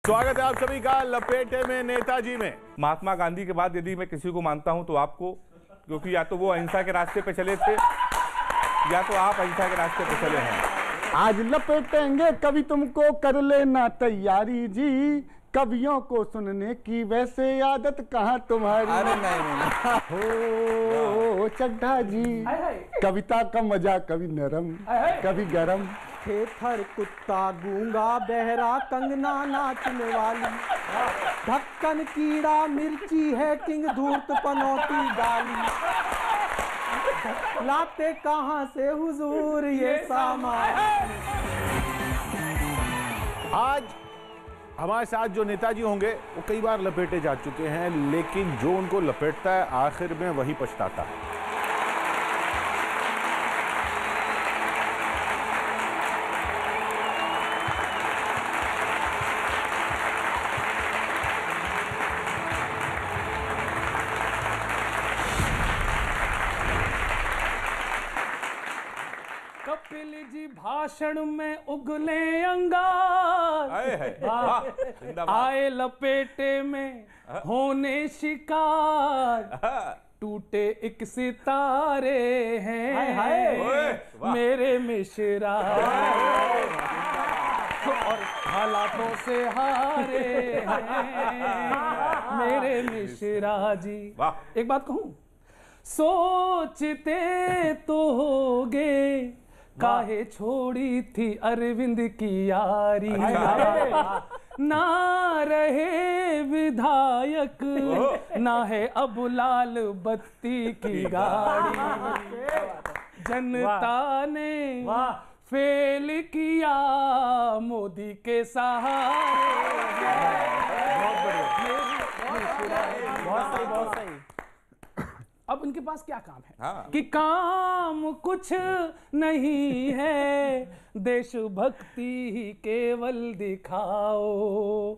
स्वागत है आप सभी का लपेटे में नेताजी में। महात्मा गांधी के बाद यदि मैं किसी को मानता हूं तो आपको, क्योंकि या तो वो अहिंसा के रास्ते पे चले थे या तो आप अहिंसा के रास्ते पे चले हैं। आज लपेटेंगे कभी तुमको, कर लेना तैयारी जी। कवियों को सुनने की वैसे आदत कहाँ तुम्हारी। अरे नहीं हो चड्ढा जी, कविता का मजा कभी नरम कभी गरम। थेथर कुत्ता गूंगा बहरा कंगना नाचने वाली, ढक्कन कीड़ा मिर्ची है किंग धूर्त पनौती डाली। लाते कहाँ से हुजूर ये सामान। आज हमारे साथ जो नेताजी होंगे वो कई बार लपेटे जा चुके हैं, लेकिन जो उनको लपेटता है आखिर में वही पछताता है। कपिल जी भाषण में उगले अंगार, आए लपेटे में होने शिकार। टूटे एक सितारे हैं मेरे मिश्रा, और हालातों से हारे हैं मेरे मिश्रा जी। एक बात कहूं, सोचते तो होगे काहे छोड़ी थी अरविंद की यारी। ना रहे विधायक ना है अब लाल बत्ती की गाड़ी। जनता ने फेल किया मोदी के सहारे। बहुत सही। अब उनके पास क्या काम है? कि काम कुछ नहीं है, देशभक्ति ही केवल दिखाओ।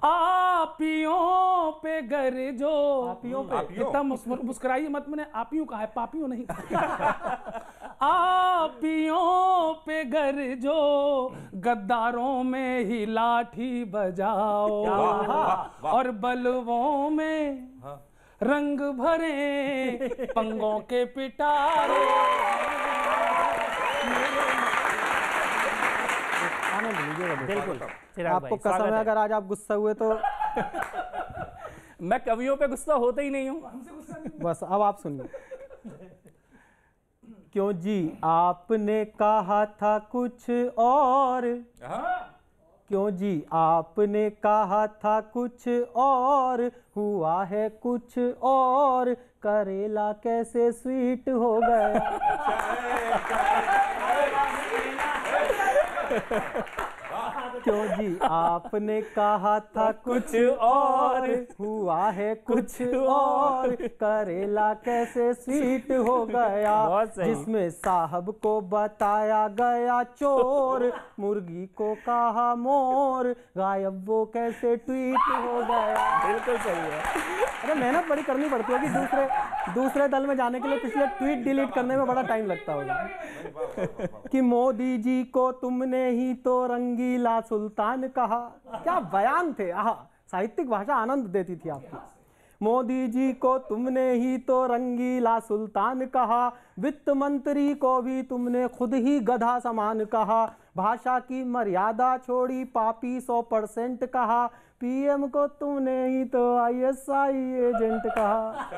आपियों पे गरजो, आपियों पे इतना मुस्कुराइए मत, मैंने आपियों कहा है, पापियों नहीं। आपियों पे गरजो, गद्दारों में ही लाठी बजाओ, और बलवों में रंग भरे पंगों के पिटारे। आनंद लीजिए बिल्कुल। आपको कसम है अगर आज आप गुस्सा हुए तो मैं कवियों पे गुस्सा होता ही नहीं हूँ। बस अब आप सुनिए। क्यों जी आपने कहा था कुछ और, क्यों जी आपने कहा था कुछ और, हुआ है कुछ और। करेला कैसे स्वीट हो गया। क्यों जी आपने कहा था कुछ और, हुआ है कुछ और। करेला कैसे स्वीट हो गया। जिसमें साहब को बताया गया चोर, मुर्गी को कहा मोर, गायब वो कैसे ट्वीट हो गया। बिल्कुल सही है। अरे मेहनत बड़ी करनी पड़ती होगी दूसरे दल में जाने के लिए। पिछले ट्वीट डिलीट करने में बड़ा टाइम लगता होगा। कि मोदी जी को तुमने ही तो रंगीला सुल्तान कहा। क्या बयान थे, आहा, साहित्यिक भाषा आनंद देती थी आपको। मोदी जी को तुमने ही तो रंगीला सुल्तान कहा, वित्त मंत्री को भी तुमने खुद ही गधा समान कहा। भाषा की मर्यादा छोड़ी पापी 100% कहा। पीएम को तुमने ही तो ISI एजेंट कहा।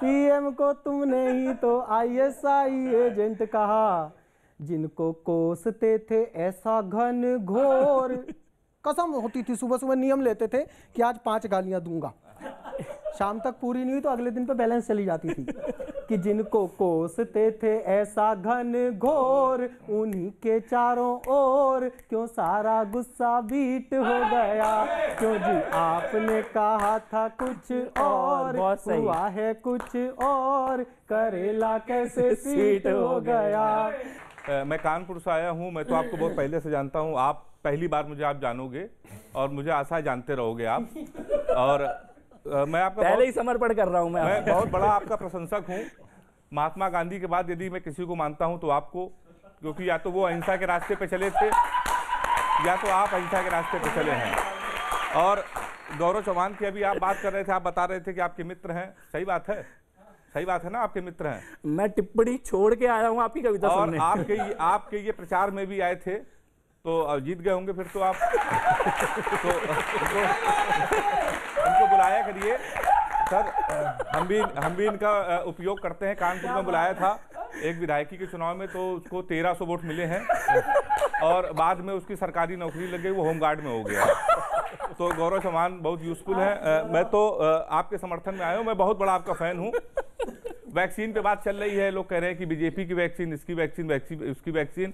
पीएम को तुमने ही तो ISI एजेंट कहा। जिनको कोसते थे ऐसा घन घोर, कसम होती थी सुबह सुबह नियम लेते थे कि आज 5 गालियां दूंगा, शाम तक पूरी नहीं हुई तो अगले दिन पे बैलेंस चली जाती थी। कि जिनको कोसते थे ऐसा घन घोर, उन्हीं के चारों ओर क्यों सारा गुस्सा बीट हो गया। क्यों जी आपने कहा था कुछ और, हुआ है कुछ और। करेला कैसे स्वीट हो गया। मैं कानपुर से आया हूं, मैं तो आपको बहुत पहले से जानता हूं। आप पहली बार मुझे आप जानोगे और मुझे आशा है जानते रहोगे आप। और मैं आपका पहले ही समर्पण कर रहा हूं। मैं बहुत बड़ा आपका प्रशंसक हूं। महात्मा गांधी के बाद यदि मैं किसी को मानता हूं तो आपको, क्योंकि या तो वो अहिंसा के रास्ते पे चले थे या तो आप अहिंसा के रास्ते पे चले हैं। और गौरव चौहान की अभी आप बात कर रहे थे, आप बता रहे थे कि आपके मित्र हैं, सही बात है, सही बात है ना, आपके मित्र हैं। मैं टिप्पणी छोड़ के आया हूँ आपकी कविता सुनने। और आपके ये प्रचार में भी आए थे, तो जीत गए होंगे फिर तो आप। तो उनको बुलाया करिए सर, हम भी इनका उपयोग करते हैं। कानपुर में बुलाया था एक विधायकी के चुनाव में, तो उसको 1300 वोट मिले हैं और बाद में उसकी सरकारी नौकरी लग गई, वो होमगार्ड में हो गया। तो गौरव चौहान बहुत यूजफुल है। मैं तो आपके समर्थन में आया हूँ, मैं बहुत बड़ा आपका फैन हूँ। वैक्सीन पे बात चल रही है, लोग कह रहे हैं कि बीजेपी की वैक्सीन, इसकी वैक्सीन, उसकी वैक्सीन।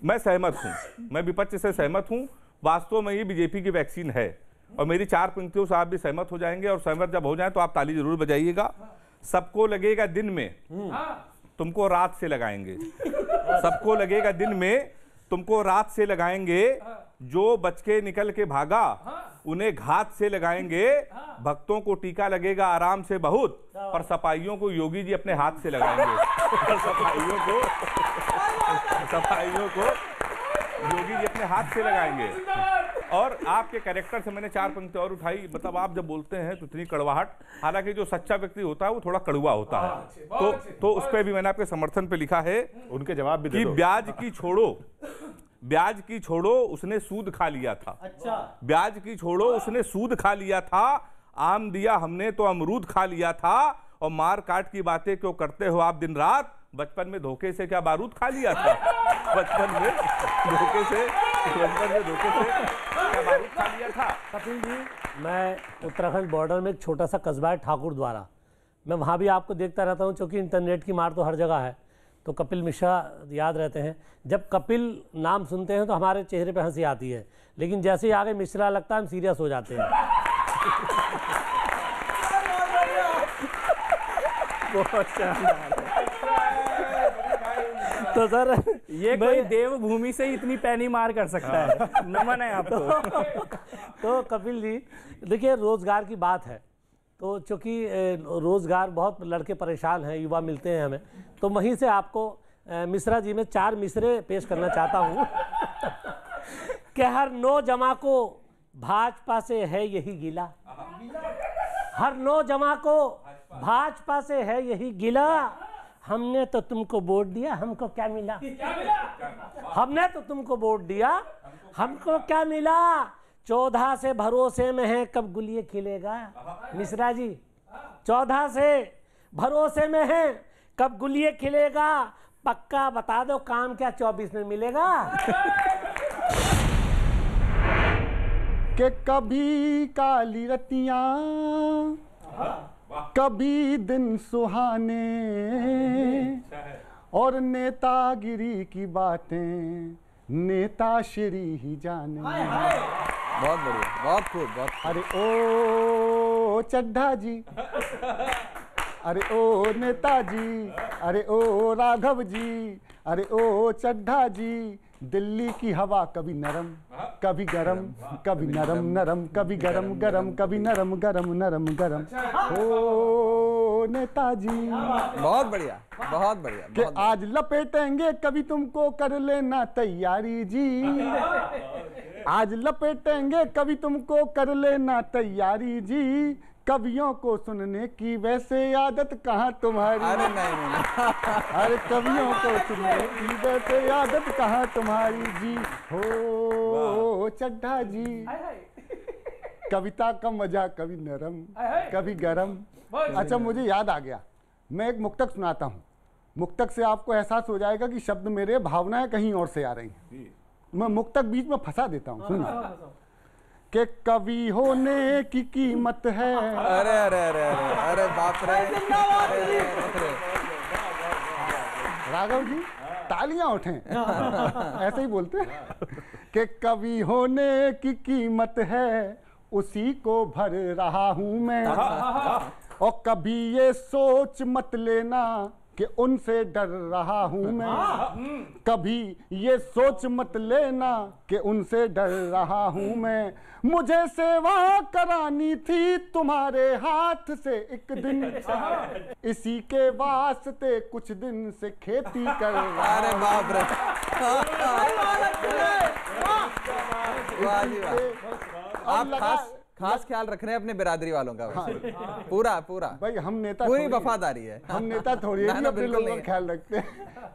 मैं सहमत हूँ, मैं विपक्ष से सहमत हूँ। वास्तव में ये बीजेपी की वैक्सीन है और मेरी 4 पंक्तियों से आप भी सहमत हो जाएंगे, और सहमत जब हो जाए तो आप ताली जरूर बजाइएगा। सबको लगेगा दिन में, तुमको रात से लगाएंगे। सबको लगेगा दिन में, तुमको रात से लगाएंगे। जो बच के निकल के भागा, उन्हें घात से लगाएंगे। भक्तों को टीका लगेगा आराम से बहुत, पर सफाइयों को योगी जी अपने हाथ से लगाएंगे। सफाइयों को योगी जी अपने हाथ से लगाएंगे। और आपके कैरेक्टर से मैंने 4 पंक्ति और उठाई। मतलब आप जब बोलते हैं तो इतनी कड़वाहट, हालांकि जो सच्चा व्यक्ति होता है वो थोड़ा कड़वा होता है। तो उस पर भी मैंने आपके समर्थन पे लिखा है, उनके जवाब भी कि ब्याज की छोड़ो उसने सूद खा लिया था। अच्छा, ब्याज की छोड़ो उसने सूद खा लिया था। आम दिया हमने तो अमरूद खा लिया था। और मार काट की बातें क्यों करते हो आप दिन रात? बचपन में धोखे से क्या बारूद खा लिया था? बचपन में धोखे से क्या बारूद खा लिया था? कपिल जी, मैं उत्तराखंड बॉर्डर में एक छोटा सा कस्बा है ठाकुर द्वारा, मैं वहाँ भी आपको देखता रहता हूँ, क्योंकि इंटरनेट की मार तो हर जगह है। तो कपिल मिश्रा याद रहते हैं। जब कपिल नाम सुनते हैं तो हमारे चेहरे पे हंसी आती है, लेकिन जैसे ही आगे मिश्रा लगता है हम सीरियस हो जाते हैं। बहुत शानदार। तो सर ये कोई देवभूमि से इतनी पैनी मार कर सकता है, नमन है आपको। तो कपिल जी देखिए, रोजगार की बात है, तो चूंकि रोजगार बहुत लड़के परेशान हैं, युवा मिलते हैं हमें, तो वहीं से आपको मिश्रा जी में 4 मिसरे पेश करना चाहता हूँ कि हर नौजवान को भाजपा से है यही गिला, हर नौजवान को भाजपा से है यही गिला। हमने तो तुमको वोट दिया, हमको क्या मिला? हमने तो तुमको वोट दिया, हमको क्या मिला? 14 से भरोसे में है कब गुलिये खिलेगा। मिश्रा जी 14 से भरोसे में है कब गुलिये खिलेगा। पक्का बता दो काम क्या 24 में मिलेगा? कि कभी काली रतियां, कभी दिन सुहाने, और नेतागिरी की बातें नेता श्री ही जाने। बहुत बढ़िया, बहुत खूब, बहुत। अरे ओ चड्ढा जी, अरे ओ नेताजी, अरे ओ राघव जी, अरे ओ चड्ढा जी। दिल्ली की हवा कभी नरम कभी गरम, कभी नरम नरम कभी गरम गरम, कभी नरम गरम नरम गरम। ओ नेताजी, बहुत बढ़िया, बहुत बढ़िया। कि आज लपेटेंगे कभी तुमको, कर लेना तैयारी जी। आज लपेटेंगे कभी तुमको, कर लेना तैयारी जी। कवियों को सुनने की वैसे आदत कहाँ तुम्हारी? अरे नहीं। अरे कवियों को सुनने की वैसे आदत कहाँ तुम्हारी जी। हो चड्ढा जी, कविता का मजा कभी नरम कभी गरम। अच्छा, मुझे याद आ गया, मैं एक मुक्तक सुनाता हूँ। मुक्तक से आपको एहसास हो जाएगा कि शब्द मेरे भावनाएं कहीं और से आ रही हैं। मैं मुक्तक बीच में फंसा देता हूँ, सुनिए। कि कवि होने की कीमत है। अरे अरे अरे अरे अरे बाप रे। राघव जी तालियां उठें, ऐसे ही बोलते हैं। कि कवि होने की कीमत है, उसी को भर रहा हूं मैं। और कभी ये सोच मत लेना कि उनसे डर रहा हूं मैं। कभी ये सोच मत लेना कि उनसे डर रहा हूं मैं। मुझे सेवा करानी थी तुम्हारे हाथ से एक दिन, इसी के वास्ते कुछ दिन से खेती कर रहा। अरे बाप रे। आप खास ख्याल रख रहे हैं अपने बिरादरी वालों का। पूरा पूरा भाई हम नेता पूरी वफादारी है। हम नेता थोड़ी है, अपने लोगों का ख्याल रखते हैं।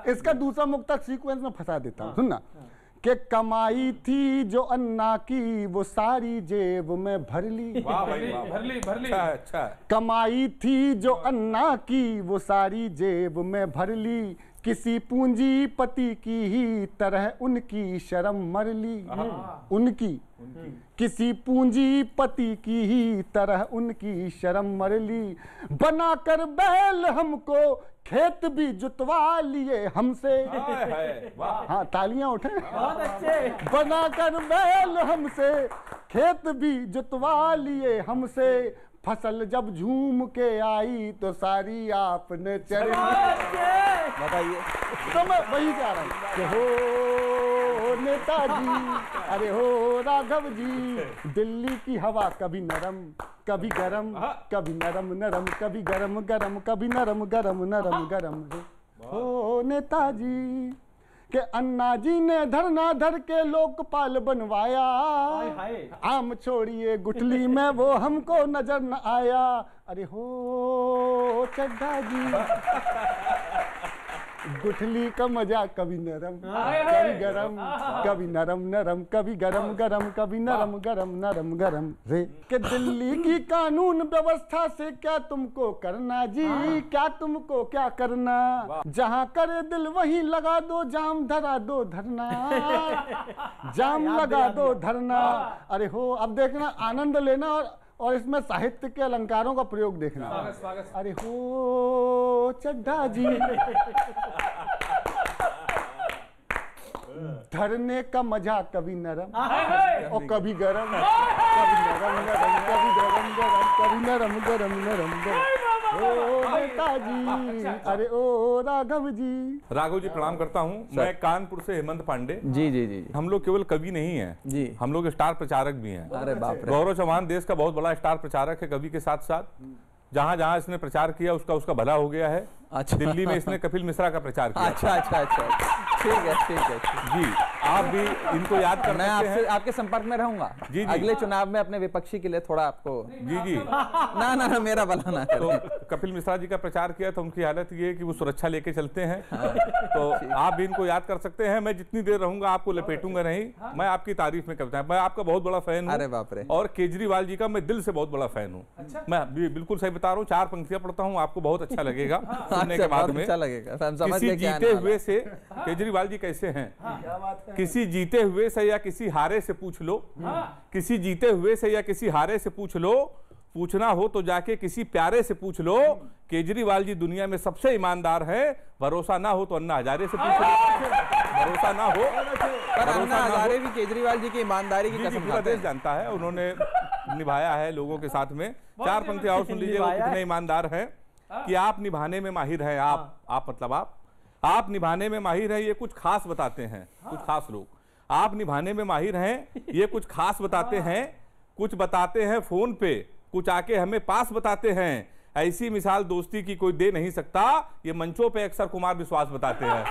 इसका दूसरा मुक्तक सीक्वेंस में फंसा देता हूँ, सुनना। कि कमाई थी जो अन्ना की वो सारी जेब में भर ली। वाह भाई वाह, भर ली। अच्छा। कमाई थी जो अन्ना की वो सारी जेब में भर ली, किसी पूंजीपति की ही तरह उनकी शर्म मर ली। उनकी किसी पूंजीपति की ही तरह उनकी शर्म मर ली। बनाकर बैल हमको खेत भी जुतवा लिए हमसे। हाँ तालियां उठे। बहुत अच्छे। बनाकर बैल हमसे खेत भी जुतवा लिए हमसे, फसल जब झूम के आई तो सारी आपने चढ़ी। बताइए। तो मैं वही जा रहा हूँ कि हो नेताजी, अरे हो राघव जी, दिल्ली की हवा कभी नरम कभी गरम, कभी नरम नरम कभी गरम गरम, कभी नरम गरम नरम गरम। हो नेताजी कि अन्ना जी ने धरना धर के लोकपाल बनवाया, आम छोड़िए गुठली में वो हमको नजर न आया। अरे हो चड्ढा जी, गुठली का मजा कभी नरम कभी गरम, कभी नरम नरम कभी गरम गरम, कभी नरम गरम नरम गरम रे। कि दिल्ली की कानून व्यवस्था से क्या तुमको करना जी, क्या तुमको क्या करना, जहां करे दिल वहीं लगा दो जाम, धरा दो धरना, जाम लगा दो धरना। अरे हो अब देखना, आनंद लेना और इसमें साहित्य के अलंकारों का प्रयोग देखना। अरे हो चड्ढा जी, धरने का मजा कभी नरम और कभी गरम, कभी नरम गरम, कभी गरम गरम, कभी नरम गरम नरम गरम। ओ नेताजी, अरे ओ राघव जी। राघव जी प्रणाम करता हूँ। मैं कानपुर से हेमंत पांडे। जी जी जी। हम लोग केवल कवि नहीं हैं जी, हम लोग स्टार प्रचारक भी हैं। अरे बाप रे। गौरव चौहान देश का बहुत बड़ा स्टार प्रचारक है कवि के साथ साथ। जहां जहां इसने प्रचार किया उसका भला हो गया है। अच्छा। दिल्ली में इसने कपिल मिश्रा का प्रचार किया। अच्छा अच्छा अच्छा, ठीक है जी। आप भी इनको याद कर मैं सकते हैं। आपके संपर्क में रहूंगा। जी। अगले चुनाव में अपने विपक्षी के लिए थोड़ा आपको। जी ना मेरा भला ना तो कपिल मिश्रा जी का प्रचार किया तो उनकी हालत ये है कि वो सुरक्षा लेके चलते हैं। तो आप भी इनको याद कर सकते हैं। मैं जितनी देर रहूंगा आपको लपेटूंगा नहीं। मैं आपकी तारीफ में करता हूं, मैं आपका बहुत बड़ा फैन हूं। अरे बाप रे। और केजरीवाल जी का मैं दिल से बहुत बड़ा फैन हूं। मैं बिल्कुल सही बता रहा हूँ। 4 पंक्तियां पढ़ता हूँ, आपको बहुत अच्छा लगेगा सुनने के बाद में। अच्छा लगेगा। किसी जीते हुए से केजरीवाल जी कैसे हैं, किसी जीते हुए से या किसी हारे से पूछ लो, किसी जीते हुए से या किसी हारे से पूछ लो, पूछना हो तो जाके किसी प्यारे से पूछ लो, केजरीवाल जी दुनिया में सबसे ईमानदार हैं। भरोसा ना हो तो अन्ना हजारे से पूछ लो, भरोसा ना हो। पर अन्ना हजारे भी केजरीवाल जी की ईमानदारी की कसम पूरा देश जानता है, उन्होंने निभाया है लोगों के साथ में। 4 पंक्तियां और सुन लीजिए, वो कितने ईमानदार हैं कि आप निभाने में माहिर हैं। आप मतलब आप निभाने में माहिर हैं, ये कुछ खास बताते हैं। कुछ खास लोग आप निभाने में माहिर हैं, ये कुछ खास बताते हैं। कुछ बताते हैं फोन पे, कुछ आके हमें पास बताते हैं। ऐसी मिसाल दोस्ती की कोई दे नहीं सकता, ये मंचों पे अक्सर कुमार विश्वास बताते हैं।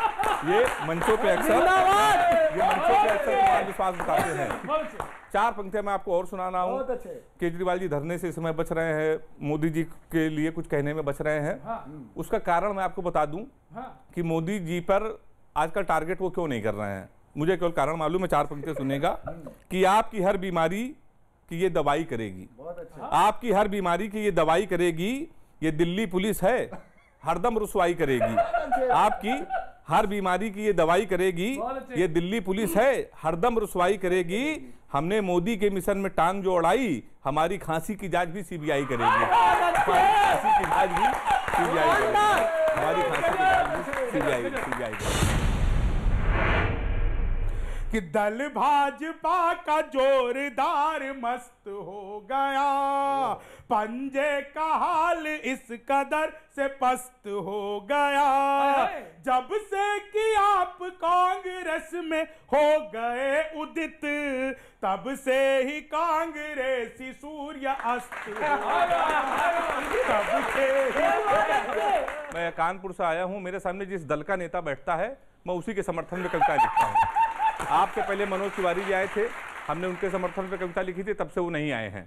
ये मंचों पे अक्सर कुमार विश्वास बताते हैं। 4 पंक्तियां मैं आपको और सुनाना हूं। केजरीवाल जी धरने से इस समय बच रहे हैं, मोदी जी के लिए कुछ कहने में बच रहे हैं। उसका कारण मैं आपको बता दूं कि मोदी जी पर आज का टारगेट वो क्यों नहीं कर रहे हैं। मुझे केवल कारण मालूम है। 4 पंक्तियां सुनेगा कि आपकी हर बीमारी की ये दवाई करेगी। आपकी हर बीमारी की ये दवाई करेगी। ये दिल्ली पुलिस है, हरदम रुसवाई करेगी। आपकी हर बीमारी की ये दवाई करेगी। ये दिल्ली पुलिस है, हरदम रुसवाई करेगी। हमने मोदी के मिशन में टांग जो अड़ाई, हमारी खांसी की जांच भी सीबीआई करेगी। खांसी की जांच भी सीबीआई करेगी। हमारी खांसी की जांच भी सीबीआई करेगी। कि दल भाजपा का जोरदार मस्त हो गया, पंजे का हाल इस कदर से पस्त हो गया, जब से कि आप कांग्रेस में हो गए उदित, तब से ही कांग्रेसी सूर्य अस्त हो गया, तब से ही। मैं कानपुर से आया हूं, मेरे सामने जिस दल का नेता बैठता है मैं उसी के समर्थन में कविताएं लिखता हूं। आपसे पहले मनोज तिवारी जी आए थे, हमने उनके समर्थन पे कविता लिखी थी, तब से वो नहीं आए हैं।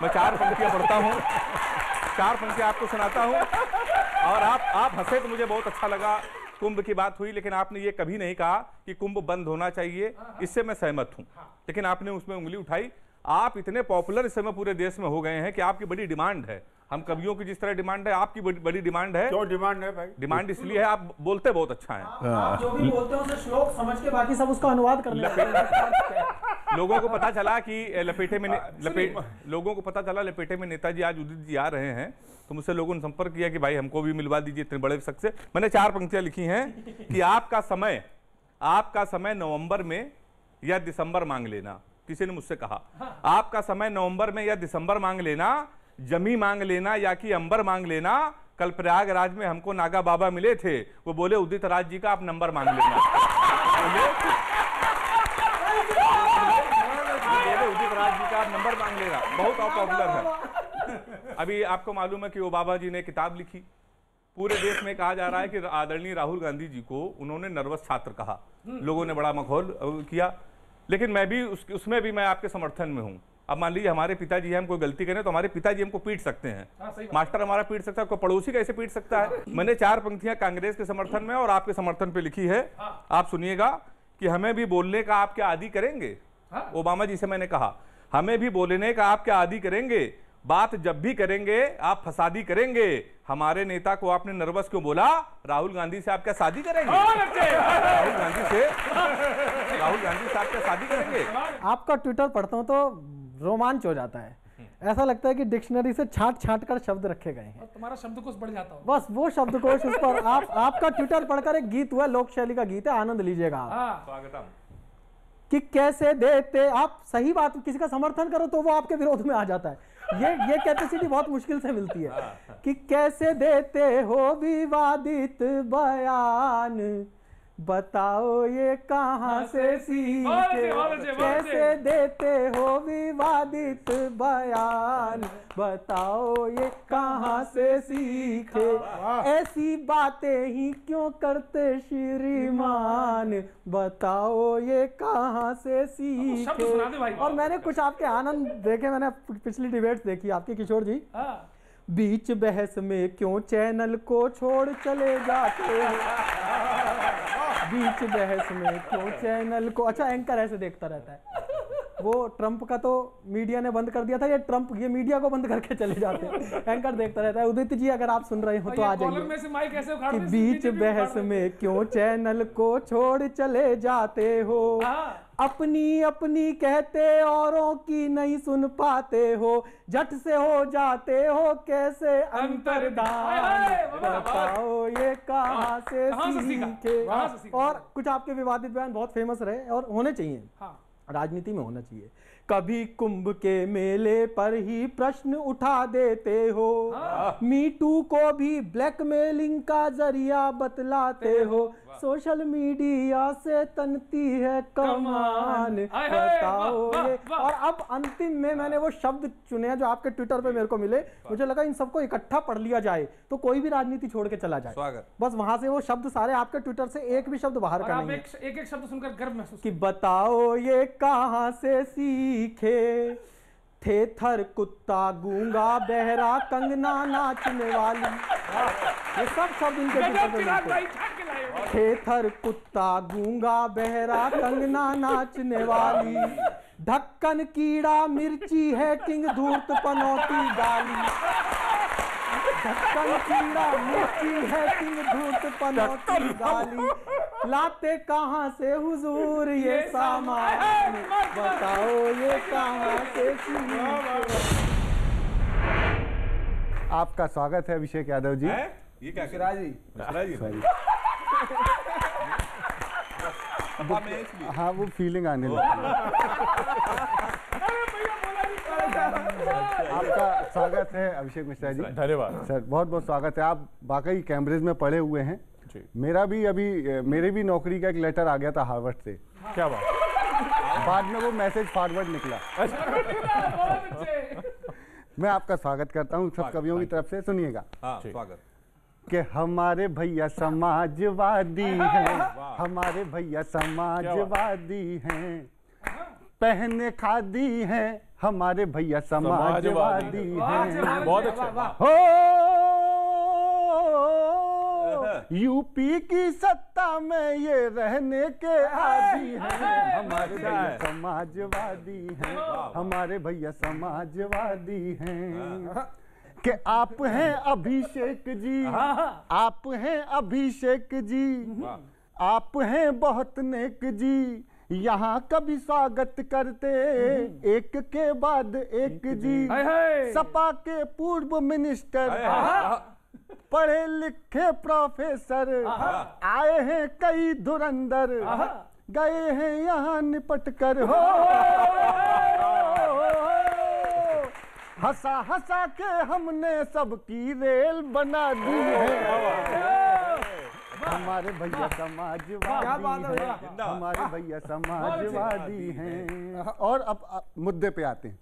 मैं 4 पंक्तियां पढ़ता हूँ, 4 पंक्तियां आपको सुनाता हूँ, और आप हंसे तो मुझे बहुत अच्छा लगा। कुंभ की बात हुई, लेकिन आपने ये कभी नहीं कहा कि कुंभ बंद होना चाहिए, इससे मैं सहमत हूँ, लेकिन आपने उसमें उंगली उठाई। आप इतने पॉपुलर इस समय पूरे देश में हो गए हैं कि आपकी बड़ी डिमांड है। हम कवियों की जिस तरह डिमांड है, आपकी बड़ी डिमांड है। क्यों डिमांड है भाई? डिमांड इसलिए है, आप बोलते बहुत अच्छा है। आप जो भी बोलते हैं उसे श्लोक समझ के बाकी सब उसका अनुवाद करने लगते हैं। लोगों को पता चला कि लोगों को पता चला लपेटे में नेताजी आज उदित जी आ रहे हैं, तो मुझसे लोगों ने संपर्क किया कि भाई हमको भी मिलवा दीजिए इतने बड़े शख्स से। मैंने 4 पंक्तियां लिखी हैं कि आपका समय नवंबर में या दिसंबर मांग लेना। किसी ने मुझसे कहा आपका समय नवंबर में या दिसंबर मांग लेना, जमी मांग लेना या कि अंबर मांग लेना। कल प्रयागराज में हमको नागा बाबा मिले थे, वो बोले उदित राज जी का आप नंबर मांग लेना। उदित राज जी का आप नंबर मांग लेना, बहुत पॉपुलर है। अभी आपको मालूम है कि वो बाबा जी ने किताब लिखी, पूरे देश में कहा जा रहा है कि आदरणीय राहुल गांधी जी को उन्होंने नर्वस छात्र कहा, लोगों ने बड़ा मखौल किया, लेकिन मैं भी उसमें भी मैं आपके समर्थन में हूं। अब मान लीजिए हमारे पिताजी हम कोई गलती करें तो हमारे पिताजी हमको पीट सकते हैं, मास्टर हमारा पीट सकता है, कोई पड़ोसी कैसे पीट सकता है। मैंने 4 पंक्तियां कांग्रेस के समर्थन में और आपके समर्थन पे लिखी है, आप सुनिएगा कि हमें भी बोलने का आप क्या आदी करेंगे। ओबामा जी से मैंने कहा हमें भी बोलने का आप क्या आदी करेंगे, बात जब भी करेंगे आप फसादी करेंगे। हमारे नेता को आपने नर्वस क्यों बोला, राहुल गांधी से आप क्या शादी करेंगे? राहुल गांधी से आप क्या शादी करेंगे? आपका ट्विटर पढ़ता हूँ तो रोमांच हो जाता है, ऐसा लगता है कि डिक्शनरी से छांट कर शब्द रखे गए हैं, तुम्हारा शब्दकोश बढ़ जाता हो। बस वो शब्दकोश उस पर आपका ट्विटर पढ़कर एक गीत हुआ, लोक शैली का गीत है, आनंद लीजिएगा आप। स्वागतम। कि कैसे देते आप सही बात, किसी का समर्थन करो तो वो आपके विरोध में आ जाता है। ये कैपेसिटी बहुत मुश्किल से मिलती है कि कैसे देते हो विवादित बयान, बताओ ये कहां से सीखे। कैसे देते हो विवादित बयान, बताओ ये कहां से सीखे। ऐसी बातें ही क्यों करते श्रीमान, बताओ ये कहां से सीखे। और मैंने कुछ आपके आनंद देखे, मैंने पिछली डिबेट्स देखी आपकी किशोर जी। बीच बहस में क्यों चैनल को छोड़ चले जाते हो, बीच बहस में क्यों चैनल को। अच्छा, एंकर ऐसे देखता रहता है, वो ट्रंप का तो मीडिया ने बंद कर दिया था, ये मीडिया को बंद करके चले जाते हैं, एंकर देखता रहता है। उदित जी अगर आप सुन रहे हो तो आ जाइए कि बीच बहस में क्यों चैनल को छोड़ चले जाते हो, अपनी कहते औरों की नहीं सुन पाते हो, झट से हो जाते हो कैसे अंतर्धान, बताओ ये कहां से सीखे। और कुछ आपके विवादित बयान बहुत फेमस रहे और होने चाहिए, राजनीति में होना चाहिए। कभी कुंभ के मेले पर ही प्रश्न उठा देते हो, मीटू को भी ब्लैकमेलिंग का जरिया बतलाते हो, सोशल मीडिया से तनती है कमान, बताओ ये। और अब अंतिम में मैंने वो शब्द चुने जो आपके ट्विटर पे मेरे को मिले, मुझे लगा इन सबको इकट्ठा पढ़ लिया जाए तो कोई भी राजनीति छोड़ के चला जाए। बस वहां से वो शब्द सारे आपके ट्विटर से एक भी शब्द बाहर का नहीं है। एक शब्द सुनकर गर्व महसूस कि बताओ ये कहां से सीखे, थे थर कुत्ता गूंगा बहरा कंगना नाचने वाली, ये सब शब्द इनके ट्विटर पे मिलते हैं। थे थर कुत्ता गूंगा बहरा कंगना नाचने वाली, ढक्कन कीड़ा मिर्ची है किंग धूर्त पनौती गाली, ढक्कन कीड़ा मिर्ची है किंग धूर्त पनौती गाली, लाते कहां से हुजूर ये सामान, बताओ ये कहां से। आपका स्वागत है अभिषेक यादव जी। ये क्या मिश्रा जी हाँ, वो फीलिंग आने लगी। आपका स्वागत है अभिषेक मिश्रा जी। धन्यवाद सर, बहुत बहुत स्वागत है। आप वाकई कैम्ब्रिज में पढ़े हुए हैं। मेरे भी नौकरी का एक लेटर आ गया था हार्वर्ड से। क्या बात? बाद में वो मैसेज फॉरवर्ड निकला। मैं आपका स्वागत करता हूँ सब कवियों की तरफ से। सुनिएगा स्वागत। कि हमारे भैया समाजवादी हैं, हमारे भैया समाजवादी हैं, पहने खादी हैं, हमारे भैया समाजवादी हैं। बहुत अच्छा। हो यूपी की सत्ता में ये रहने के आदी हैं, हमारे भैया समाजवादी हैं, हमारे भैया समाजवादी हैं। कि आप हैं अभिषेक जी, आप हैं अभिषेक जी, आप हैं बहुत नेक जी, यहाँ कभी स्वागत करते एक के बाद एक जी। सपा के पूर्व मिनिस्टर, पढ़े लिखे प्रोफेसर, आए हैं कई धुरंधर, गए हैं यहाँ निपट कर। हो हंसा हंसा के हमने सबकी रेल बना दी है, हमारे भैया समाजवादी हैं, हमारे भैया समाजवादी हैं। और अब मुद्दे पे आते हैं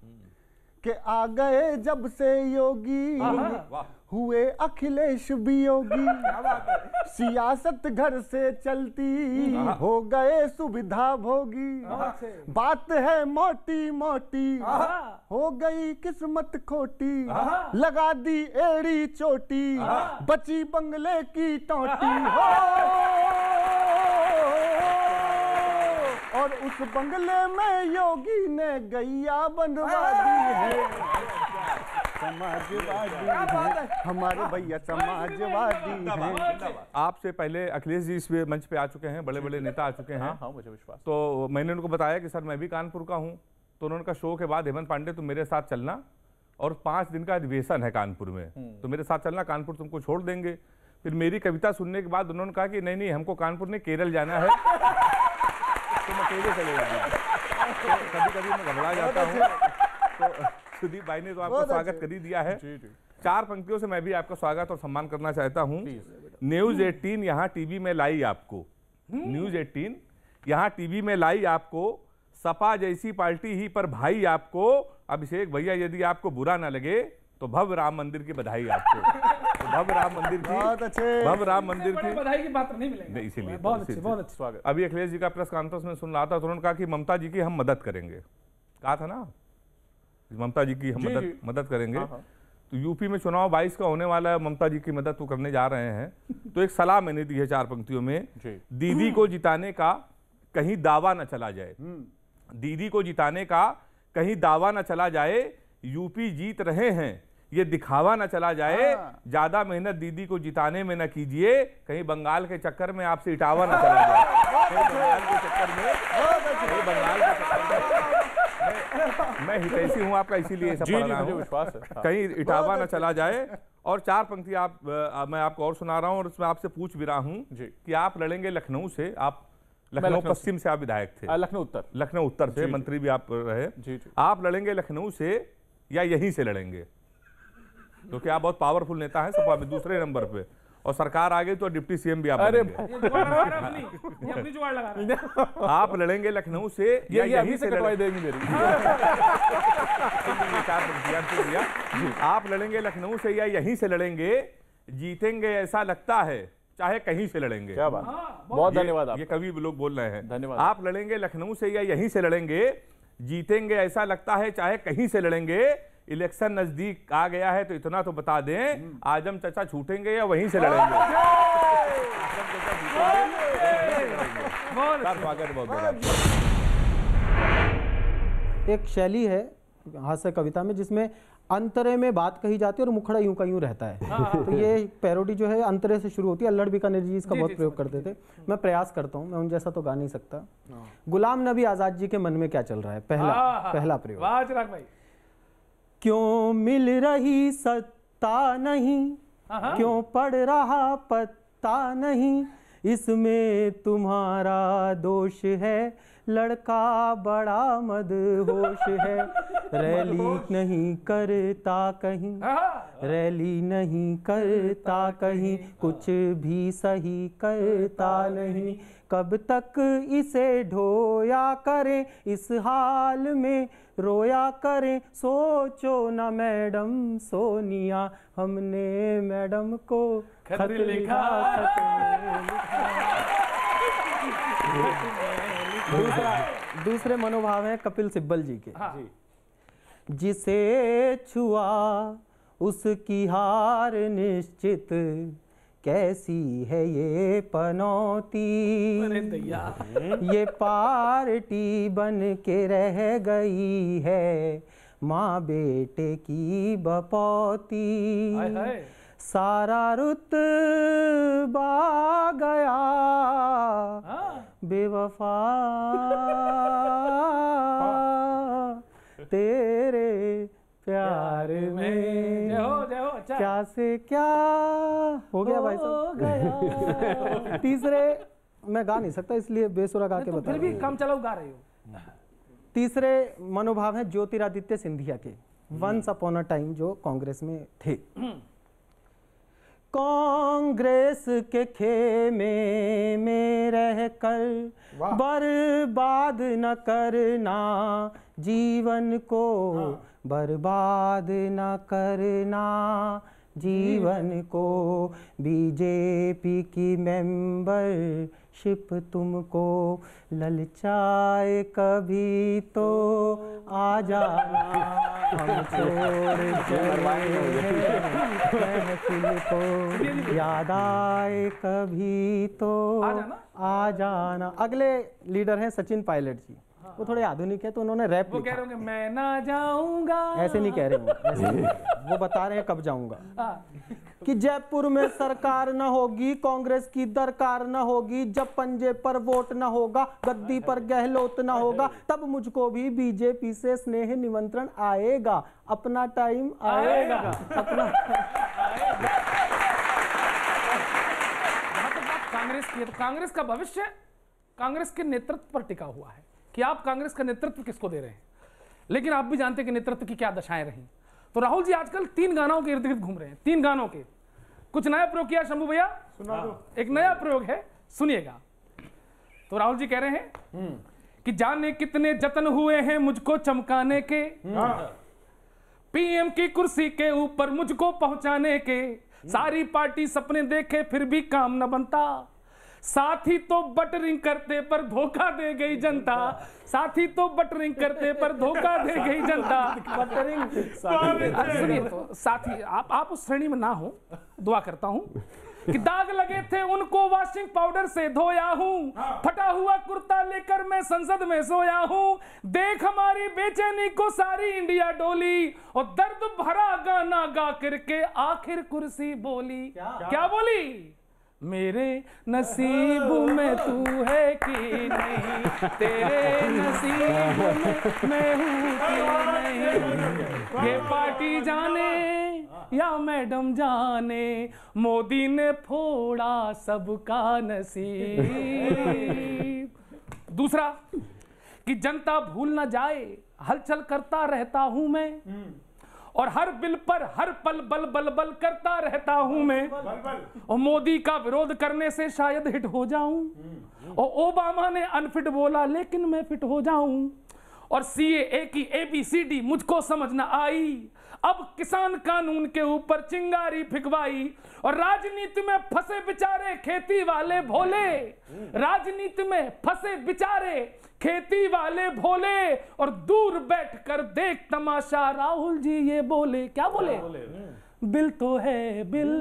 कि आ गए जब से योगी, हुए अखिलेश भी योगी, सियासत घर से चलती, हो गए सुविधा भोगी। बात है मोटी मोटी, हो गई किस्मत खोटी, लगा दी एड़ी चोटी, बची बंगले की टोटी। हो और उस बंगले में योगी ने गैया बनवा दी है, समाजवादी हैं, हमारे भैया समाजवादी हैं। आपसे पहले अखिलेश जी इस मंच पे आ चुके हैं, बड़े बड़े नेता आ चुके हैं। हाँ, मुझे विश्वास। तो मैंने उनको बताया कि सर मैं भी कानपुर का हूँ, तो उन्होंने कहा शो के बाद हेमंत पांडे तुम मेरे साथ चलना, और 5 दिन का अधिवेशन है कानपुर में, तो मेरे साथ चलना, कानपुर तुमको छोड़ देंगे। फिर मेरी कविता सुनने के बाद उन्होंने कहा कि नहीं नहीं, हमको कानपुर नहीं केरल जाना है, तुम अकेले चले जाना। तो कभी कभी मैं घबरा जाता हूँ। तो सुदीप भाई ने तो आपका स्वागत कर ही दिया है। 4 पंक्तियों से मैं भी आपका स्वागत और सम्मान करना चाहता हूँ। न्यूज 18 यहाँ टीवी में लाई आपको, न्यूज 18 यहाँ टीवी में लाई आपको, सपा जैसी पार्टी ही पर भाई आपको। अभिषेक भैया यदि आपको बुरा ना लगे तो भव्य राम मंदिर की बधाई आपको। तो भव्य राम मंदिर की, भव्य राम मंदिर की बधाई की बात नहीं मिलेगी, इसीलिए बहुत अच्छी, बहुत अच्छी स्वागत। अभी अखिलेश जी का प्रेस कॉन्फ्रेंस में सुन रहा था, तो उन्होंने कहा कि ममता जी की हम मदद करेंगे, कहा था ना ममता जी की हम मदद करेंगे। तो यूपी में चुनाव 22 का होने वाला है, ममता जी की मदद तो करने जा रहे हैं। तो एक सलाह मैंने दी है 4 पंक्तियों में, दीदी को जिताने का कहीं दावा न चला जाए, दीदी को जिताने का कहीं दावा न चला जाए, यूपी जीत रहे हैं ये दिखावा न चला जाए, ज्यादा मेहनत दीदी को जिताने में न कीजिए, कहीं बंगाल के चक्कर में आपसे इटावा न चला जाए, बंगाल के चक्कर में, बंगाल के चक्कर में मैं हितैषी हूं आपका, इसीलिए सब पढ़ रहा हूं, विश्वास है, कहीं इटावा न चला जाए। और 4 पंक्ति मैं आपको और सुना रहा हूं, और उसमें आपसे पूछ भी रहा हूं कि आप लड़ेंगे लखनऊ से, आप लखनऊ पश्चिम से आप विधायक थे, लखनऊ उत्तर से मंत्री भी आप रहे, आप लड़ेंगे लखनऊ से या यहीं से लड़ेंगे? क्योंकि आप बहुत पावरफुल नेता हैं सपा में, दूसरे नंबर पे, और सरकार आ गई तो डिप्टी सीएम भी आप बनेंगे। आप लड़ेंगे लखनऊ से या यहीं से लड़ेंगे? आप लड़ेंगे लखनऊ से या यहीं से लड़ेंगे, जीतेंगे ऐसा लगता है चाहे कहीं से लड़ेंगे। क्या बात, बहुत धन्यवाद। ये कवि लोग बोल रहे हैं, धन्यवाद। आप लड़ेंगे लखनऊ से या यहीं से लड़ेंगे, जीतेंगे ऐसा लगता है चाहे कहीं से लड़ेंगे, इलेक्शन नजदीक आ गया है तो इतना तो बता दें, आजम चाचा छूटेंगे या वहीं से लड़ेंगे? एक शैली है हास्य कविता में जिसमें अंतरे में बात कही जाती है और मुखड़ा यूं का यूं रहता है। तो ये पैरोडी जो है अंतरे से शुरू होती है। अल्लड़ बीकानेर जी इसका बहुत प्रयोग करते थे। मैं प्रयास करता हूँ, मैं उन जैसा तो गा नहीं सकता। गुलाम नबी आजाद जी के मन में क्या चल रहा है, पहला प्रयोग। वाह चिराग भाई। क्यों मिल रही सत्ता नहीं, क्यों पड़ रहा पत्ता नहीं, इसमें तुम्हारा दोष है, लड़का बड़ा मदहोश है। रैली नहीं करता कहीं, रैली नहीं करता कहीं, कुछ भी सही करता नहीं। कब तक इसे ढोया करें, इस हाल में रोया करें। सोचो ना मैडम सोनिया, हमने मैडम को खत लिखा, खत लिखा। दूसरे मनोभाव हैं कपिल सिब्बल जी के। हाँ। जिसे छुआ उसकी हार निश्चित, कैसी है ये पनौती, ये पार्टी बन के रह गई है माँ बेटे की बपौती। सारा रुतबा गया बेवफा तेरे प्यार में। अच्छा। क्या से क्या हो गया भाई साहब। तीसरे मैं गा नहीं सकता इसलिए बेसुरा गा के बता। फिर भी कम चलाओ गा रही हो। तीसरे मनोभाव है ज्योतिरादित्य सिंधिया के, वंस अपॉन अ टाइम जो कांग्रेस में थे। कांग्रेस के खेमे में रहकर बर्बाद न करना जीवन को, बर्बाद न करना जीवन को। बीजेपी की मेंबरशिप तुमको ललचाए कभी तो आ जाना, हम छोड़ चले महफिल को याद आए कभी तो आ जाना। अगले लीडर हैं सचिन पायलट जी, वो थोड़े आधुनिक है तो उन्होंने रैप वो कह रहे होंगे मैं ना जाऊंगा, ऐसे नहीं कह रहे वो बता रहे हैं कब जाऊंगा। कि जयपुर में सरकार न होगी, कांग्रेस की दरकार न होगी, जब पंजे पर वोट न होगा, गद्दी पर गहलोत न होगा, तब मुझको भी बीजेपी से स्नेह निमंत्रण आएगा, अपना टाइम आएगा, अपना। कांग्रेस की, तो कांग्रेस का भविष्य कांग्रेस के नेतृत्व पर टिका हुआ है कि आप कांग्रेस का नेतृत्व किसको दे रहे हैं। लेकिन आप भी जानते हैं कि नेतृत्व की क्या दशाएं रही। तो राहुल जी आजकल 3 गानों के इर्द गिर्द घूम रहे हैं, 3 गानों के। कुछ नया प्रयोग किया शंभू भैया, सुना दो। एक नया प्रयोग है, सुनिएगा। तो राहुल जी कह रहे हैं कि जाने कितने जतन हुए हैं मुझको चमकाने के, पीएम की कुर्सी के ऊपर मुझको पहुंचाने के, सारी पार्टी सपने देखे फिर भी काम न बनता, साथी तो बटरिंग करते पर धोखा दे गई जनता, साथी तो बटरिंग करते पर धोखा दे गई जनता। बटरिंग सुनिए तो साथी आप उस श्रेणी में ना हो, दुआ करता हूं कि दाग लगे थे उनको वॉशिंग पाउडर से धोया हूं, फटा हुआ कुर्ता लेकर मैं संसद में सोया हूं, देख हमारी बेचैनी को सारी इंडिया डोली, और दर्द भरा गाना गा करके आखिर कुर्सी बोली। क्या बोली? मेरे नसीब में तू है कि नहीं, तेरे नसीब में मैं हूँ कि नहीं, ये पार्टी जाने या मैडम जाने, मोदी ने फोड़ा सबका नसीब। दूसरा कि जनता भूल ना जाए हलचल करता रहता हूं मैं, और हर बिल पर हर पल बल बल बल करता रहता हूं मैं, और मोदी का विरोध करने से शायद हिट हो जाऊं, और ओबामा ने अनफिट बोला लेकिन मैं फिट हो जाऊं, और सीएए की ABCD मुझको समझ न आई, अब किसान कानून के ऊपर चिंगारी फिकवाई, और राजनीति में फंसे बेचारे खेती वाले भोले, राजनीति में फंसे बेचारे खेती वाले भोले, और दूर बैठकर देख तमाशा राहुल जी ये बोले। क्या बोले? बिल तो है बिल,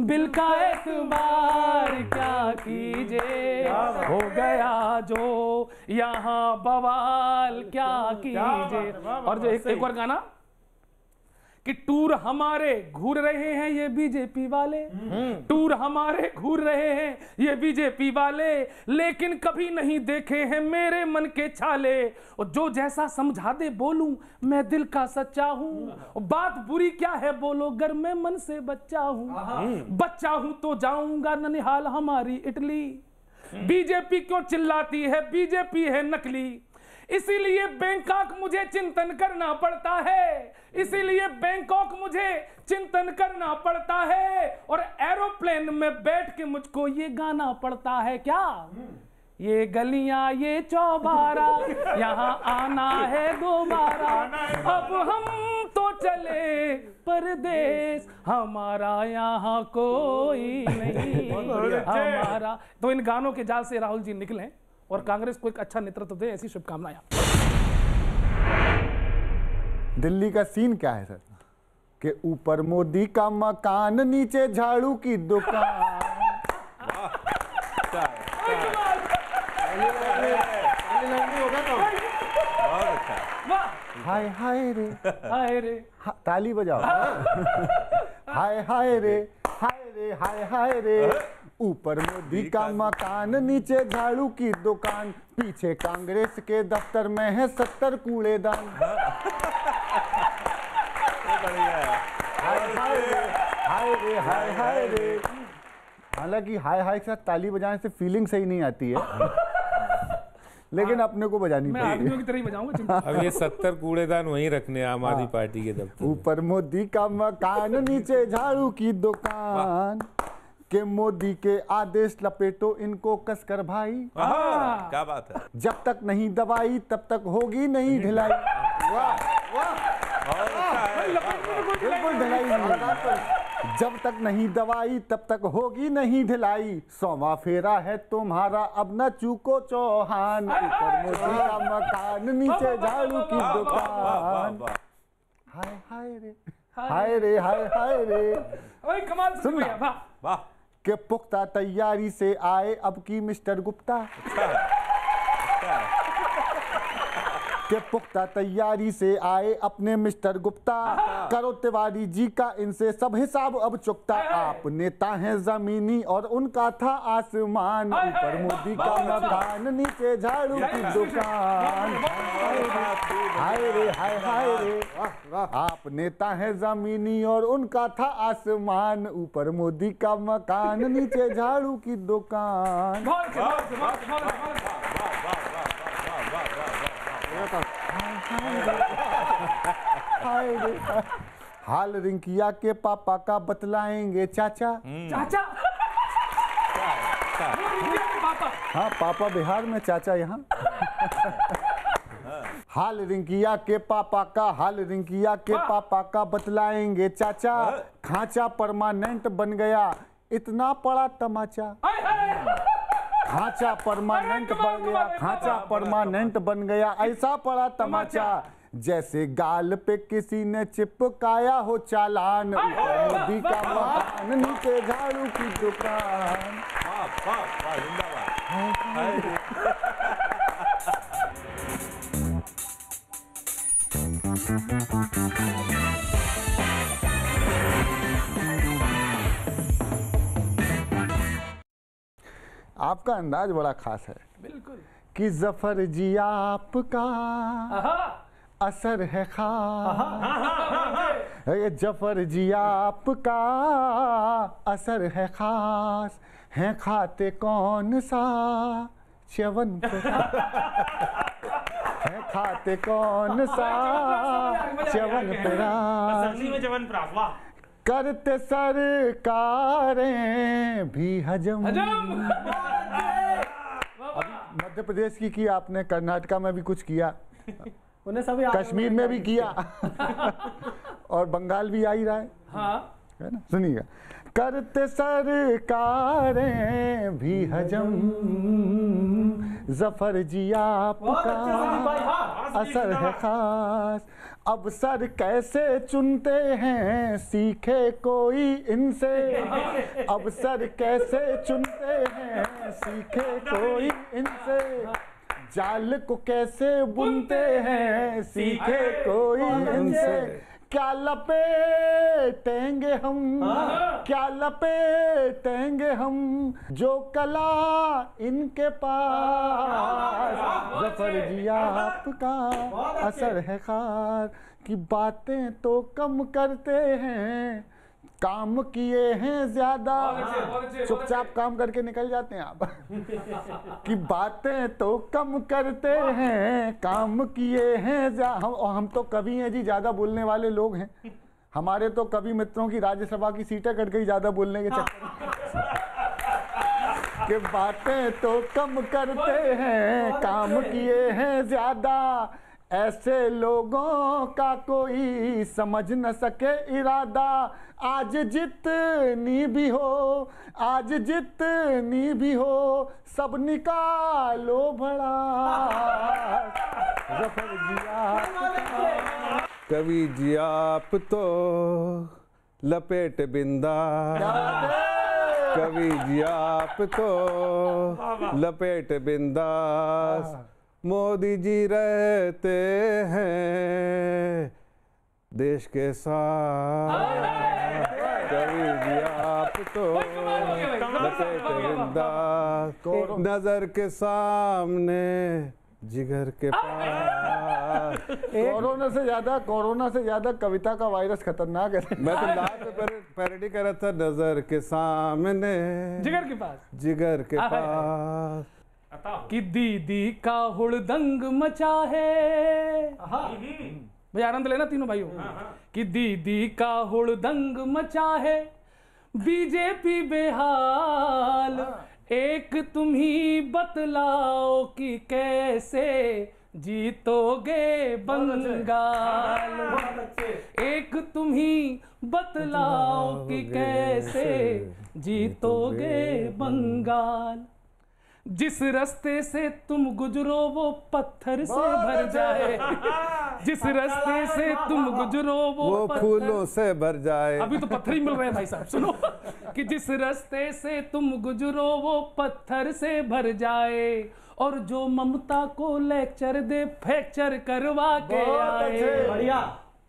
बिल का एतबार क्या कीजिए, हो गया जो यहाँ बवाल क्या कीजिए। और जो एक और गाना कि टूर हमारे घूर रहे हैं ये बीजेपी वाले, टूर हमारे घूर रहे हैं ये बीजेपी वाले, लेकिन कभी नहीं देखे हैं मेरे मन के छाले, और जो जैसा समझा दे बोलूं मैं दिल का सच्चा हूं, बात बुरी क्या है बोलो गर मैं मन से बच्चा हूं, बच्चा हूं तो जाऊंगा ननिहाल हमारी इटली, बीजेपी क्यों चिल्लाती है बीजेपी है नकली, इसीलिए बैंकॉक मुझे चिंतन करना पड़ता है, इसीलिए बैंकॉक मुझे चिंतन करना पड़ता है, और एरोप्लेन में बैठ के मुझको ये गाना पड़ता है। क्या? ये गलियां ये चौबारा यहाँ आना है दोबारा, अब हम तो चले परदेश हमारा यहाँ कोई नहीं हमारा। तो इन गानों के जाल से राहुल जी निकले और कांग्रेस को एक अच्छा नेतृत्व दे, ऐसी शुभकामनाएं। दिल्ली का सीन क्या है सर कि ऊपर मोदी का मकान, नीचे झाड़ू की दुकान। हाय हाय रे, हाय रे, ताली बजाओ। हाय हाय रे, हाय रे, हाय हाय रे, ऊपर मोदी का मकान, नीचे झाड़ू की दुकान, पीछे कांग्रेस के दफ्तर में है 70 कूड़ेदान। हाय हाय रे, हाय रे, हाय हाय रे। हालांकि हाय हाय के साथ ताली बजाने से फीलिंग सही नहीं आती है, लेकिन अपने को बजानी मैं पड़ेगी। आदमियों की तरह ही बजाऊंगा। अब ये 70 कूड़ेदान वहीं रखने आम आदमी पार्टी के दफ्तर। ऊपर मोदी का मकान, नीचे झाड़ू की दुकान, के मोदी के आदेश लपेटो इनको कसकर भाई। क्या बात है। जब तक नहीं दबाई तब तक होगी नहीं ढिलाई। बिल्कुल ढिलाई नहीं। जब तक नहीं दवाई तब तक होगी नहीं ढिलाई, 100वां फेरा है तुम्हारा अब न चूको चौहान। ऊपर मोदी का मकान, नीचे झाड़ू की दुकान। हाय हाय रे, हाय रे, हाय हाय रे। ओए कमाल से भैया, वाह वाह। के पुख्ता तैयारी से आए अब की मिस्टर गुप्ता। के पुख्ता तैयारी से आए अपने मिस्टर गुप्ता, करो तिवारी जी का इनसे सब हिसाब अब चुकता। आप नेता हैं जमीनी और उनका था आसमान, ऊपर मोदी का मकान, नीचे झाड़ू की दुकान। हाय रे, हाय हाय रे, आप नेता हैं जमीनी और उनका था आसमान, ऊपर मोदी का मकान, नीचे झाड़ू की दुकान। हाल रिंकिया के पापा का बतलाएंगे चाचा। चाचा, हाँ, पापा बिहार में, चाचा यहाँ। हाल रिंकिया के पापा का, हाल रिंकिया के पापा का बतलाएंगे चाचा, खांचा परमानेंट बन गया इतना पड़ा तमाचा। खांचा परमानेंट बन गया, खांचा परमानेंट बन गया ऐसा पड़ा तमाचा, जैसे गाल पे किसी ने चिपकाया हो चालान। मोदी का मकान, नीचे झाड़ू की दुकान। आपका अंदाज बड़ा खास है। बिल्कुल। कि जफर जी आपका असर है खास। ये जफर जी आपका असर है खास, हैं खाते कौन सा च्यवन है खाते कौन सा च्यवन प्रास, करते सरकारें भी हजम। मध्य प्रदेश की आपने, कर्नाटका में भी कुछ किया, उन्हें सभी कश्मीर में भी किया और बंगाल भी आ ही रहा है। हाँ, है ना, सुनिएगा। करते सरकारें भी हजम, जफर जी आपका असर है खास। अब सर कैसे चुनते हैं सीखे कोई इनसे, अब सर कैसे चुनते हैं सीखे कोई इनसे, जाल को कैसे बुनते हैं सीखे कोई इनसे। क्या लपेटेंगे हम, क्या लपेटेंगे हम जो कला इनके पास, जफर जी आपका असर है खास। की बातें तो कम करते हैं काम किए हैं ज्यादा, चुपचाप काम करके निकल जाते हैं आप। कि बातें तो कम करते हैं काम किए हैं ज्यादा। हम तो कवि हैं जी, ज्यादा बोलने वाले लोग हैं। हमारे तो कवि मित्रों की राज्यसभा की सीटें कट गई ज्यादा बोलने के चक्कर। कि बातें तो कम करते हैं काम किए हैं ज्यादा, ऐसे लोगों का कोई समझ न सके इरादा, आज जितनी भी हो, आज जितनी भी हो, सब निकालो भड़ा जफर जिया। कवि जी आप तो लपेट बिंदा, कवि जी आप तो लपेट बिंदास, मोदी जी रहते हैं देश के साथ, कवि जी आप तो लपेट बिंदास, नजर के सामने जिगर के पास। कोरोना से ज्यादा कविता का वायरस खतरनाक है। मैं तो लास्ट में पैरोडी कर रहा था, नजर के सामने जिगर के पास, जिगर के पास, कि दीदी का हुड़दंग मचा है। भाई आनंद लेना तीनों भाइयों। कि दीदी का हुड़दंग मचा है, बीजेपी बेहाल, एक तुम ही बतलाओ कि कैसे जीतोगे बंगाल, एक तुम ही बतलाओ कि कैसे जीतोगे बंगाल, जिस रास्ते से तुम गुजरो वो पत्थर से भर जाए, जिस रास्ते से तुम गुजरो वो फूलों से भर जाए। अभी तो पत्थर ही मिल रहे हैं भाई साहब, सुनो। कि जिस रास्ते से तुम गुजरो वो पत्थर से भर जाए, और जो ममता को लेक्चर दे फ्रैक्चर करवा के आए, बढ़िया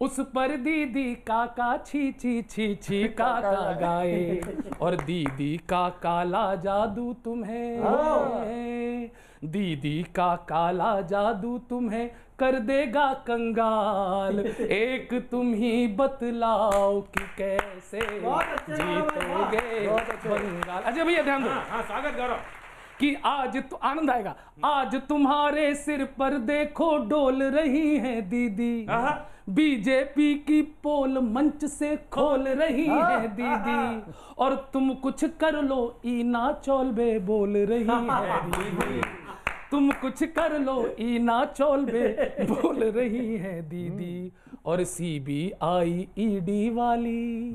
उस पर दीदी काका छी छी छी छी काका गाए, और दीदी का काला जादू तुम्हें, दीदी का काला जादू तुम्हें कर देगा कंगाल, एक तुम ही बतलाओ कि कैसे जीतोगे बंगाल। अजय भैया ध्यान दो। स्वागत करो। कि आज तो आनंद आएगा, आज तुम्हारे सिर पर देखो डोल रही है दीदी, बीजेपी की पोल मंच से खोल रही है दीदी, और तुम कुछ कर लो ईना चौलबे बोल रही है दीदी, तुम कुछ कर लो ईना चौलबे बोल रही है दीदी, और सीबीआई ईडी वाली,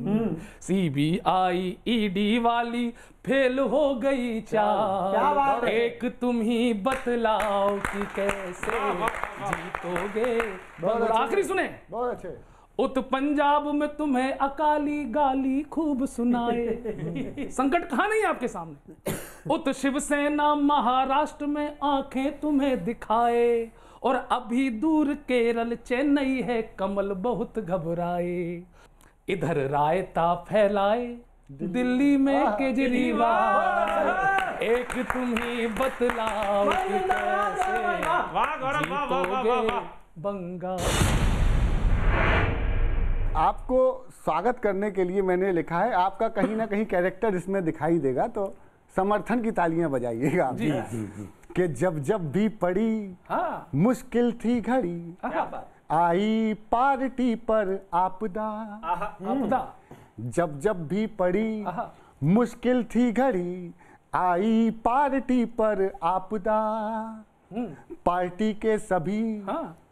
सीबीआई ईडी वाली फेल हो गई चाल, एक तुम ही बतलाओ कि कैसे जीतोगे। आखिरी सुने, बहुत अच्छे। उत पंजाब में तुम्हें अकाली गाली खूब सुनाए, संकट कहाँ नहीं आपके सामने। उत शिवसेना महाराष्ट्र में आंखें तुम्हें दिखाए, और अभी दूर केरल चेन्नई है कमल बहुत घबराए, इधर रायता फैलाए दिल्ली में केजरीवाल, एक तुम ही बतलाओ कि कैसे जीतोगे बंगाल। आपको स्वागत करने के लिए मैंने लिखा है, आपका कहीं ना कहीं कैरेक्टर इसमें दिखाई देगा, तो समर्थन की तालियां बजाइएगा जी, कि जब जब भी पड़ी मुश्किल थी घड़ी, आई पार्टी पर आपदा, जब जब भी पड़ी मुश्किल थी घड़ी, आई पार्टी पर आपदा, पार्टी के सभी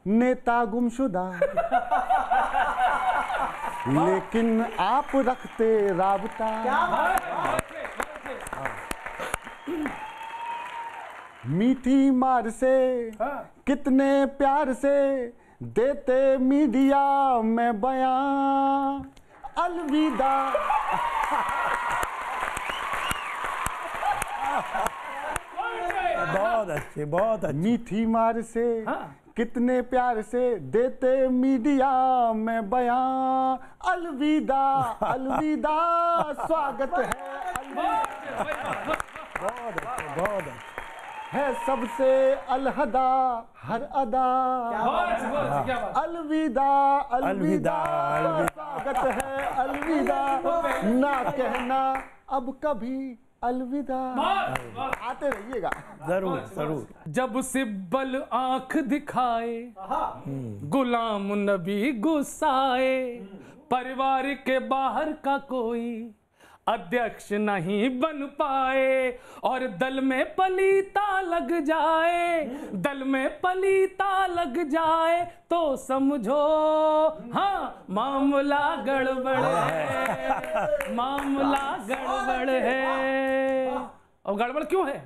नेता गुमशुदा, लेकिन आप रखते राबता, मीठी मार से कितने प्यार से देते मीडिया में बयां, अलविदा। बहुत अच्छे, बहुत अच्छे। मीठी मार से कितने प्यार से देते मीडिया में बयां, अलविदा अलविदा, स्वागत है अलविदा। बहुत अच्छे, बहुत अच्छे। है सबसे अलहदा हर अदा, अलविदा अलविदा, स्वागत है अलविदा, ना कहना अब कभी अलविदा। आते रहिएगा जरूर जरूर। जब सिब्बल आंख दिखाए, गुलाम नबी गुस्साए, परिवार के बाहर का कोई अध्यक्ष नहीं बन पाए और दल में पलीता लग जाए, दल में पलीता लग जाए तो समझो हाँ मामला गड़बड़ है, मामला गड़बड़ है। और गड़बड़ क्यों है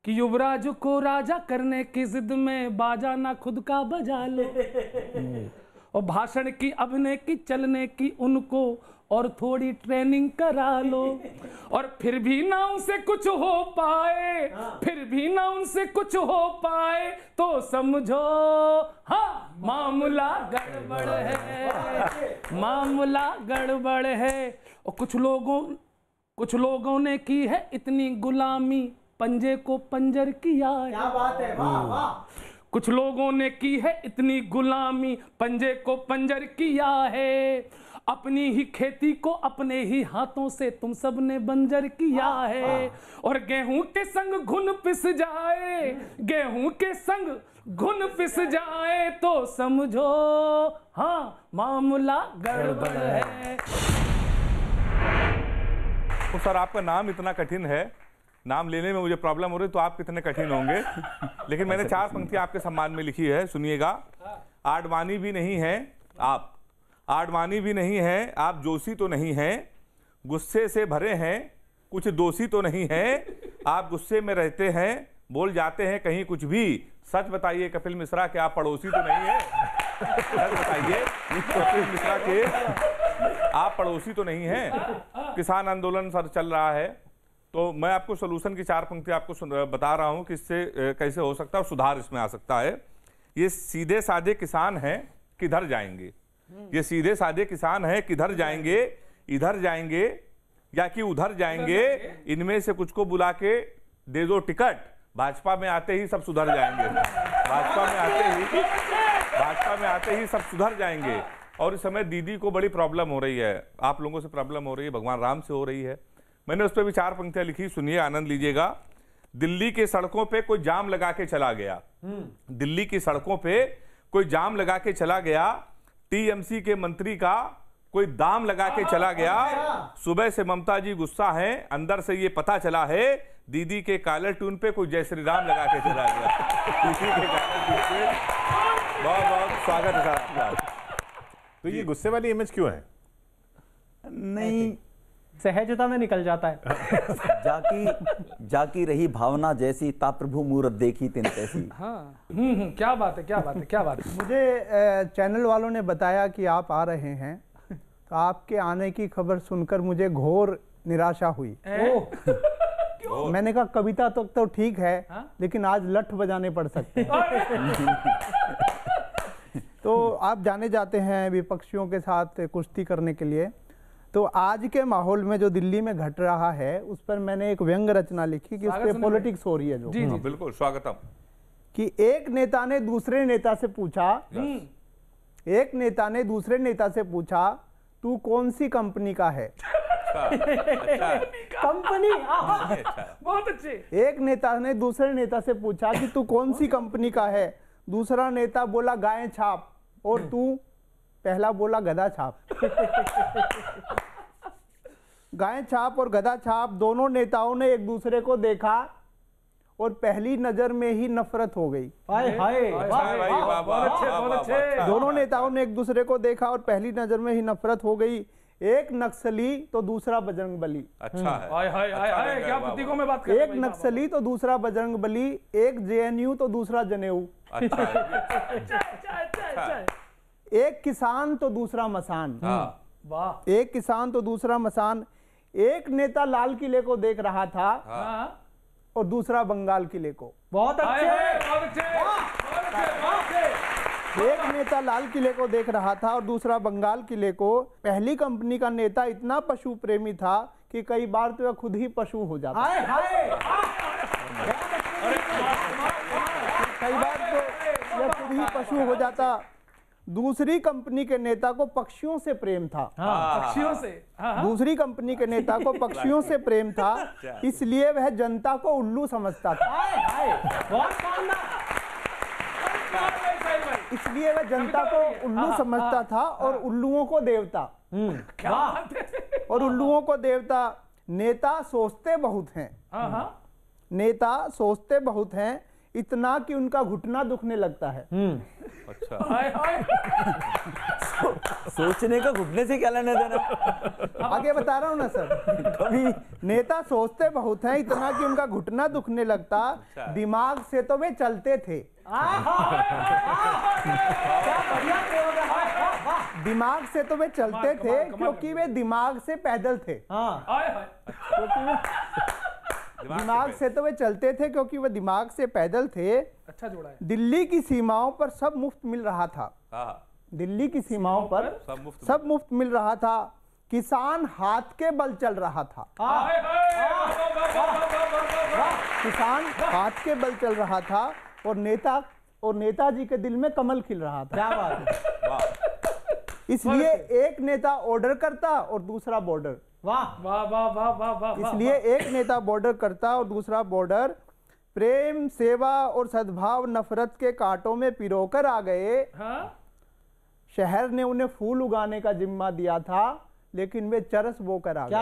कि युवराज को राजा करने की जिद में बाजा ना खुद का बजा लो, और भाषण की अभिनय की चलने की उनको और थोड़ी ट्रेनिंग करा लो, और फिर भी ना उनसे कुछ हो पाए, फिर भी ना उनसे कुछ हो पाए तो समझो हाँ मामला गड़बड़ है, मामला गड़बड़ है। और कुछ लोगों ने की है इतनी गुलामी, पंजे को पंजर किया है। क्या बात है, वाह वाह। कुछ लोगों ने की है इतनी गुलामी, पंजे को पंजर किया है। अपनी ही खेती को अपने ही हाथों से तुम सब ने बंजर किया है। और गेहूं के संग घुन पिस जाए, गेहूं के संग घुन पिस जाए तो समझो हाँ मामला गड़बड़ है। तो सर आपका नाम इतना कठिन है, नाम लेने में मुझे प्रॉब्लम हो रही, तो आप कितने कठिन होंगे। लेकिन मैंने 4 पंक्तियां आपके सम्मान में लिखी है, सुनिएगा। आडवाणी भी नहीं है आप, आडवाणी भी नहीं है आप, जोशी तो नहीं है, गुस्से से भरे हैं, कुछ दोषी तो नहीं है, आप गुस्से में रहते हैं, बोल जाते हैं कहीं कुछ भी। सच बताइए कपिल मिश्रा के आप पड़ोसी तो नहीं है? सच बताइए कपिल मिश्रा के आप पड़ोसी तो नहीं है? किसान आंदोलन सर चल रहा है, तो मैं आपको सोल्यूशन की 4 पंक्ति आपको बता रहा हूं कि इससे कैसे हो सकता है और सुधार इसमें आ सकता है। ये सीधे साधे किसान हैं, किधर जाएंगे? ये सीधे साधे किसान हैं, किधर जाएंगे? इधर जाएंगे या कि उधर जाएंगे? इनमें से कुछ को बुला के दे दो टिकट, भाजपा में आते ही सब सुधर जाएंगे। भाजपा में आते ही सब सुधर जाएंगे। और इस समय दीदी को बड़ी प्रॉब्लम हो रही है, आप लोगों से प्रॉब्लम हो रही है, भगवान राम से हो रही है। मैंने उस पर भी 4 पंक्तियां लिखी, सुनिए, आनंद लीजिएगा। दिल्ली के सड़कों पे कोई जाम लगा के चला गया, दिल्ली की सड़कों पे कोई जाम लगा के चला गया, टीएमसी के मंत्री का कोई दाम लगा के चला गया। सुबह से ममता जी गुस्सा है, अंदर से ये पता चला है दीदी के कालर ट्यून पे कोई जय श्री राम लगा के चला गया। दीदी के कालर ट्यून पे बहुत बहुत स्वागत है आपका। तो ये गुस्से वाली इमेज क्यों है? नहीं, सहजता में निकल जाता है। जाकी रही भावना जैसी, ता प्रभु मूरत देखी तिन तैसी। हाँ क्या बात है, क्या बात है, क्या बात है। मुझे चैनल वालों ने बताया कि आप आ रहे हैं, तो आपके आने की खबर सुनकर मुझे घोर निराशा हुई। मैंने कहा कविता तो ठीक है, लेकिन आज लठ बजाने पड़ सकते हैं। तो आप जाने जाते हैं विपक्षियों के साथ कुश्ती करने के लिए। तो आज के माहौल में जो दिल्ली में घट रहा है, उस पर मैंने एक व्यंग रचना लिखी कि उस पर पॉलिटिक्स हो रही है। जो जी जी बिल्कुल स्वागतम। कि एक नेता ने दूसरे नेता से पूछा, एक नेता ने दूसरे नेता से पूछा, तू कौन सी कंपनी का है? कंपनी बहुत अच्छे। एक नेता ने दूसरे नेता से पूछा कि तू कौन सी कंपनी का है? दूसरा नेता बोला गाय छाप, और तू? पहला बोला गधा छाप। गाय छाप और गधा छाप दोनों नेताओं ने एक दूसरे को देखा और पहली नजर में ही नफरत हो गई। हाय हाय, बहुत अच्छे। दोनों नेताओं ने एक दूसरे को देखा और पहली नजर में ही नफरत हो गई। एक नक्सली तो दूसरा बजरंगबली। अच्छा है। हाय हाय हाय, क्या प्रतीकों में बात कर रहे हैं। एक नक्सली तो दूसरा बजरंगबली, एक जेएनयू तो दूसरा जनेऊ। एक किसान तो दूसरा मसान। वाह। एक किसान तो दूसरा मसान। एक नेता लाल किले को देख रहा था और दूसरा बंगाल किले को। बहुत अच्छे, बहुत अच्छे, बहुत अच्छे। एक नेता लाल किले को देख रहा था और दूसरा बंगाल किले को। पहली कंपनी का नेता इतना पशु प्रेमी था कि कई बार तो वह खुद ही पशु हो जाता। कई बार तो वह खुद ही पशु हो जाता। दूसरी कंपनी के नेता को पक्षियों से प्रेम था। पक्षियों से। दूसरी कंपनी के नेता को पक्षियों से प्रेम था, इसलिए वह जनता को उल्लू समझता था। इसलिए वह जनता को उल्लू समझता था और उल्लुओं को देवता। क्या बात है। और उल्लुओं को देवता। नेता सोचते बहुत हैं, नेता सोचते बहुत हैं, इतना कि उनका घुटना दुखने लगता है। अच्छा। सोचने का घुटने से क्या लेना देना? आगे बता रहा हूँ ना सर। कभी नेता सोचते बहुत हैं, इतना कि उनका घुटना दुखने लगता, दिमाग से तो वे चलते थे। दिमाग से तो वे चलते थे क्योंकि वे दिमाग से पैदल थे। दिमाग से तो वे चलते थे क्योंकि वे दिमाग से पैदल थे। अच्छा जोड़ा है। दिल्ली की सीमाओं पर सब मुफ्त मिल रहा था। दिल्ली की सीमाओं पर सब मुफ्त मिल रहा था। किसान हाथ के बल चल रहा था। किसान हाथ के बल चल रहा था और नेताजी के दिल में कमल खिल रहा था। क्या बात है। इसलिए एक नेता ऑर्डर करता और दूसरा बॉर्डर। वाह वाह वाह वाह वाह वाह। इसलिए एक नेता बॉर्डर करता और दूसरा बॉर्डर। प्रेम, सेवा और सद्भाव नफरत के कांटों में पिरोकर आ गए। शहर ने उन्हें फूल उगाने का जिम्मा दिया था, लेकिन वे चरस बोकर आ गए।